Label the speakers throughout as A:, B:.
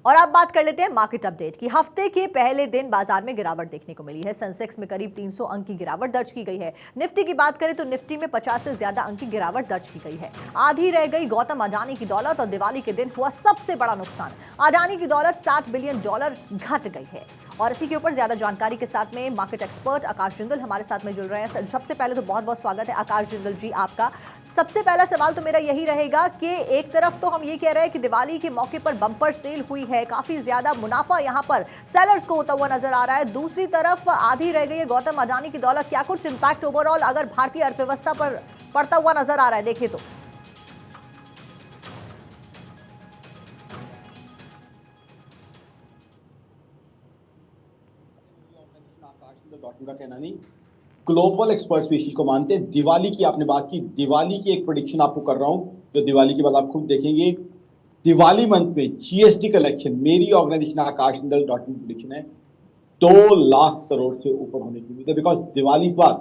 A: और अब बात कर लेते हैं मार्केट अपडेट की। हफ्ते के पहले दिन बाजार में गिरावट देखने को मिली है। सेंसेक्स में करीब 300 अंक की गिरावट दर्ज की गई है। निफ्टी की बात करें तो निफ्टी में 50 से ज्यादा अंक की गिरावट दर्ज की गई है। आधी रह गई गौतम अडानी की दौलत और दिवाली के दिन हुआ सबसे बड़ा नुकसान। अडानी की दौलत $60 बिलियन घट गई है। और इसी के ऊपर ज्यादा जानकारी के साथ में मार्केट एक्सपर्ट आकाश जिंदल हमारे साथ में जुड़ रहे हैं। सबसे पहले तो बहुत बहुत स्वागत है आकाश जिंदल जी आपका। सबसे पहला सवाल तो मेरा यही रहेगा कि एक तरफ तो हम ये कह रहे हैं कि दिवाली के मौके पर बम्पर सेल हुई है, काफी ज्यादा मुनाफा यहां पर सेलर्स को होता हुआ नजर आ रहा है, दूसरी तरफ आधी रह गई है गौतम अडानी की दौलत। क्या कुछ इंपैक्ट ओवरऑल अगर भारतीय अर्थव्यवस्था पर पड़ता हुआ नजर आ रहा है देखें तो?
B: का कहना नहीं, ग्लोबल एक्सपर्ट्स भी इस चीज को मानते हैं। दिवाली की आपने बात की, दिवाली की एक प्रेडिक्शन आपको कर रहा हूं जो दिवाली के बाद आप खुद देखेंगे। दिवाली मंथ में जीएसटी कलेक्शन, मेरी organisation Aakash Jindal dot in prediction है 2 लाख करोड़ से ऊपर होने की उम्मीद है। बिकॉज दिवाली इस बार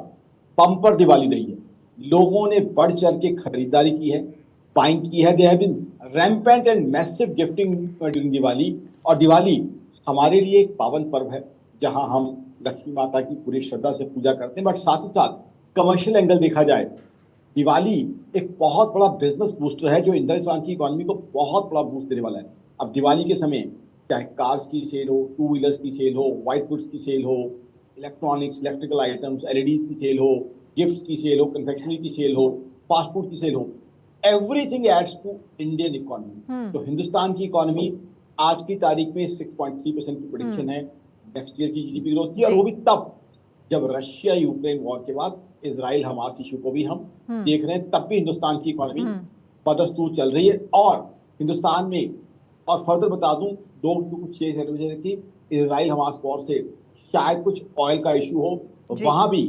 B: बम्पर दिवाली रही है, लोगों ने बढ़ चढ़ के खरीदारी की है, बाइंग की है। They have been rampant and massive gifting during Diwali. और दिवाली हमारे लिए एक पावन पर्व है जहां हम लक्ष्मी माता की पूरी श्रद्धा से पूजा करते हैं। बट साथ ही साथ कमर्शियल एंगल देखा जाए, दिवाली एक बहुत बड़ा बिजनेस बूस्टर है जो हिंदुस्तान की इकोनॉमी को बहुत बड़ा बूस्ट देने वाला है। अब दिवाली के समय चाहे कार्स की सेल हो, 2 व्हीलर्स की सेल हो, व्हाइट गुड्स की सेल हो, इलेक्ट्रॉनिक्स, इलेक्ट्रिकल आइटम्स, एलईडीज की सेल हो, गिफ्ट्स की सेल हो, कन्फेक्शनरी की सेल हो, फास्ट फूड की सेल हो, everything adds to Indian economy. तो हिंदुस्तान की इकोनॉमी आज की तारीख में 6.3% की प्रेडिक्शन है नेक्स्ट ईयर की जीडीपी ग्रोथ की। और वो भी तब जब रशिया यूक्रेन वॉर के बाद इजराइल हमास इशू को भी हम देख रहे हैं, तब भी हिंदुस्तान की इकोनॉमी बदस्तूर चल रही है। और हिंदुस्तान में, और फर्दर बता दूं, लोग जो कुछ कि इजराइल हमास वॉर से शायद कुछ ऑयल का इशू हो, वहां भी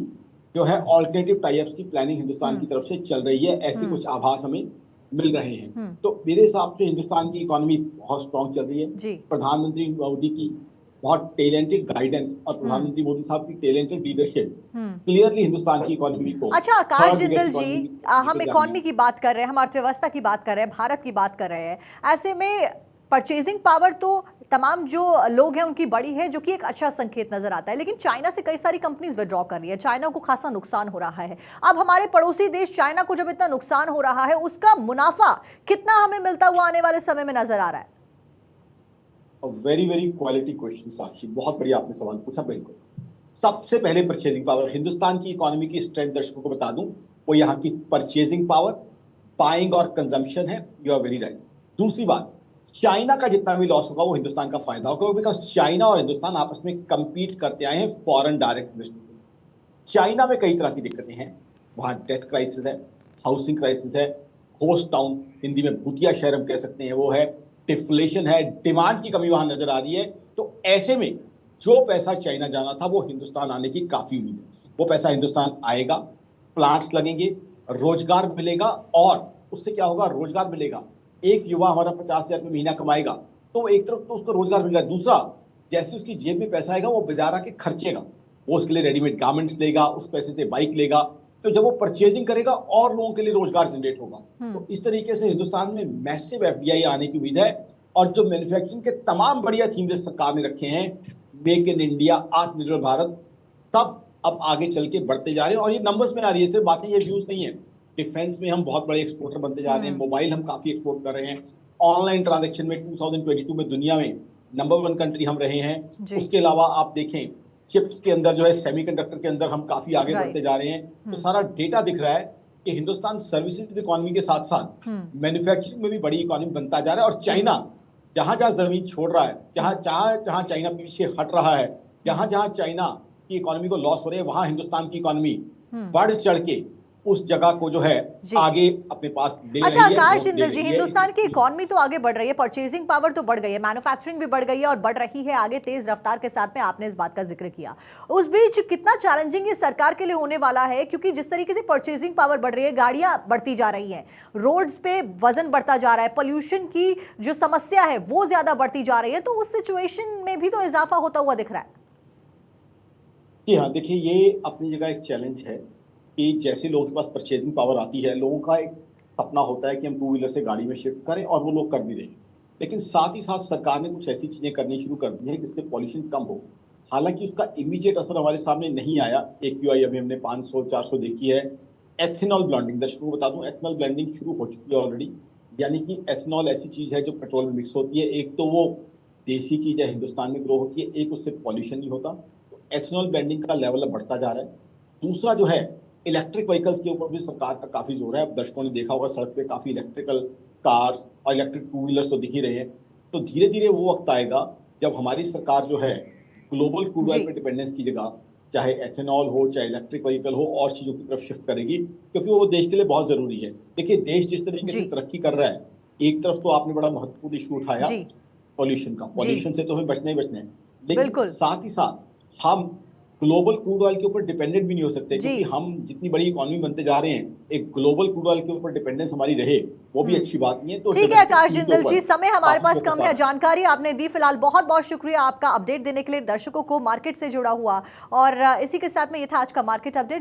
B: जो है ऑल्टरनेटिव टाइप्स की प्लानिंग हिंदुस्तान की तरफ से चल रही है। ऐसे कुछ आभास हमें मिल रहे हैं। तो मेरे हिसाब से हिंदुस्तान की इकोनॉमी बहुत स्ट्रांग चल रही है। प्रधानमंत्री मोदी की बहुत टैलेंटेड गाइडेंस और प्रधानमंत्री मोदी साहब की टैलेंटेड लीडरशिप क्लियरली हिंदुस्तान की इकोनॉमी को।
A: अच्छा आकाश जिंदल जी, हम इकोनॉमी की बात कर रहे हैं, हम अर्थव्यवस्था की बात कर रहे हैं, भारत की बात कर रहे हैं, ऐसे में परचेजिंग पावर तो तमाम जो लोग हैं उनकी बड़ी है, जो कि एक अच्छा संकेत नजर आता है। लेकिन चाइना से कई सारी कंपनीज विड्रॉ कर रही है, चाइना को खासा नुकसान हो रहा है। अब हमारे पड़ोसी देश चाइना को जब इतना नुकसान हो रहा है, उसका मुनाफा कितना हमें मिलता हुआ आने वाले समय में नजर आ रहा है?
B: वेरी वेरी क्वालिटी क्वेश्चन साक्षी, बहुत बढ़िया आपने सवाल पूछा। बिल्कुल, सबसे पहले परचेजिंग पावर, हिंदुस्तान की इकोनॉमी की स्ट्रेंथ दर्शकों को बता दूं, वो यहाँ की परचेजिंग पावर, बाइंग और कंजम्पशन है। You are very right. दूसरी बात, चाइना का जितना भी लॉस होगा वो हिंदुस्तान का फायदा होगा, बिकॉज चाइना और हिंदुस्तान आपस में कंपीट करते आए हैं फॉरेन डायरेक्ट इन्वेस्टमेंट। चाइना में कई तरह की दिक्कतें हैं, वहां डेट क्राइसिस है, हाउसिंग क्राइसिस है, घोस्ट टाउन, हिंदी में भूतिया शहर हम कह सकते हैं, वो है, डिफ्लेशन है, डिमांड की कमी वहां नजर आ रही है। तो ऐसे में जो पैसा चाइना जाना था वो हिंदुस्तान आने की काफी उम्मीद है। वो पैसा हिंदुस्तान आएगा, प्लांट्स लगेंगे, रोजगार मिलेगा। और उससे क्या होगा, रोजगार मिलेगा, एक युवा हमारा 50,000 रुपये महीना कमाएगा, तो एक तरफ तो उसको रोजगार मिल रहा है, दूसरा जैसे उसकी जेब में पैसा आएगा वो बाजार आके खर्चेगा, वो उसके लिए रेडीमेड गारमेंट्स लेगा, उस पैसे से बाइक लेगा, तो जब वो परचेजिंग करेगा और लोगों के लिए रोजगार जनरेट होगा। तो इस तरीके से हिंदुस्तान में मैसिव एफडीआई आने की उम्मीद है। और जो मैन्युफैक्चरिंग के तमाम बढ़िया थीम्स सरकार ने रखे हैं, मेक इन इंडिया, आत्मनिर्भर भारत, सब अब आगे चल के बढ़ते जा रहे हैं। और ये नंबर्स में आ रही है, सिर्फ बातें, ये व्यूज नहीं है। डिफेंस में हम बहुत बड़े एक्सपोर्टर बनते जा रहे हैं, मोबाइल हम काफी एक्सपोर्ट कर रहे हैं, ऑनलाइन ट्रांजेक्शन में 2022 में दुनिया में नंबर 1 कंट्री हम रहे हैं। उसके अलावा आप देखें चिप्स के अंदर जो है, सेमीकंडक्टर के अंदर हम काफी आगे बढ़ते जा रहे हैं। तो सारा डेटा दिख रहा है कि हिंदुस्तान सर्विसेज इकोनॉमी के साथ साथ मैन्युफैक्चरिंग में भी बड़ी इकोनॉमी बनता जा रहा है। और चाइना जहां जहां जमीन छोड़ रहा है, जहां चाइना पीछे हट रहा है, जहां जहां चाइना की इकोनॉमी को लॉस हो रही है, वहां हिंदुस्तान की इकोनॉमी बढ़ चढ़ के उस जगह को जो है आगे अपने पास ले
A: अच्छा
B: रही है।
A: आकाश जिंदल जी, हिंदुस्तान की इकोनॉमी तो आगे बढ़ रही है, परचेजिंग पावर तो बढ़ गई है, मैन्युफैक्चरिंग भी बढ़ गई है और बढ़ रही है आगे तेज रफ्तार के साथ में, आपने इस बात का जिक्र किया। उस बीच कितना चैलेंजिंग ये सरकार के लिए होने वाला है, क्योंकि जिस तरीके से परचेजिंग पावर बढ़ रही है, गाड़ियां बढ़ती जा रही हैं, रोड्स पे वजन बढ़ता जा रहा है, पोल्यूशन की जो समस्या है वो ज्यादा बढ़ती जा रही है, तो उस सिचुएशन में भी तो इजाफा होता हुआ दिख रहा है।
B: जी हाँ, देखिए ये अपनी जगह एक चैलेंज है कि जैसे लोगों के पास परचेजिंग पावर आती है, लोगों का एक सपना होता है कि हम 2 व्हीलर से गाड़ी में शिफ्ट करें, और वो लोग कर भी रहे हैं। लेकिन साथ ही साथ सरकार ने कुछ ऐसी चीजें करनी शुरू कर दी है जिससे पॉल्यूशन कम हो। हालांकि उसका इमीडिएट असर हमारे सामने नहीं आया। AQI अभी हमने 500-400 देखी है। एथेनॉल ब्लेंडिंग, दर्शकों को बता दूं, एथेनॉल ब्लेंडिंग शुरू हो चुकी है ऑलरेडी। यानी कि एथेनॉल ऐसी चीज है जो पेट्रोल में मिक्स होती है। एक तो वो देसी चीज है, हिंदुस्तान में ग्रो होती है, एक उससे पॉल्यूशन नहीं होता। तो एथेनॉल ब्लेंडिंग का लेवल अब बढ़ता जा रहा है। दूसरा जो है, इलेक्ट्रिक व्हीकल्स के ऊपर भी सरकार का काफी जोर है। अब दर्शकों ने देखा होगा सड़क पे काफी इलेक्ट्रिकल कार्स और इलेक्ट्रिक टू व्हीलर्स तो दिख ही रहे हैं। तो धीरे धीरे वो वक्त आएगा जब हमारी सरकार जो है ग्लोबल क्रूड ऑयल
A: जी
B: पे डिपेंडेंस की जगह चाहे एथेनॉल हो चाहे इलेक्ट्रिक व्हीकल हो और चीजों की तरफ शिफ्ट करेगी, क्योंकि वो देश के लिए बहुत जरूरी है। देखिए, देश जिस तरीके से
A: जी
B: तरक्की कर रहा है, एक तरफ तो आपने बड़ा महत्वपूर्ण इशू उठाया
A: जी
B: पॉल्यूशन का।
A: जी
B: पॉल्यूशन से तो हमें बचना ही बचना है, लेकिन
A: बिल्कुल
B: साथ ही साथ हम ग्लोबल क्रूड ऑयल के ऊपर डिपेंडेंट भी नहीं हो सकते,
A: जी।
B: क्योंकि हम जितनी बड़ी इकोनॉमी बनते जा रहे हैं, एक ग्लोबल क्रूड ऑयल के ऊपर डिपेंडेंस हमारी रहे वो भी अच्छी बात नहीं है। तो
A: ठीक है
B: डोमेस्टिक
A: आकाश
B: फील्ड के
A: जिंदल
B: ऊपर
A: जी, समय हमारे
B: काफी
A: पास
B: फोकस
A: कम
B: आ
A: है,
B: रहा है।
A: जानकारी आपने दी फिलहाल, बहुत बहुत शुक्रिया आपका अपडेट देने के लिए दर्शकों को मार्केट से जुड़ा हुआ। और इसी के साथ में ये था आज का मार्केट अपडेट।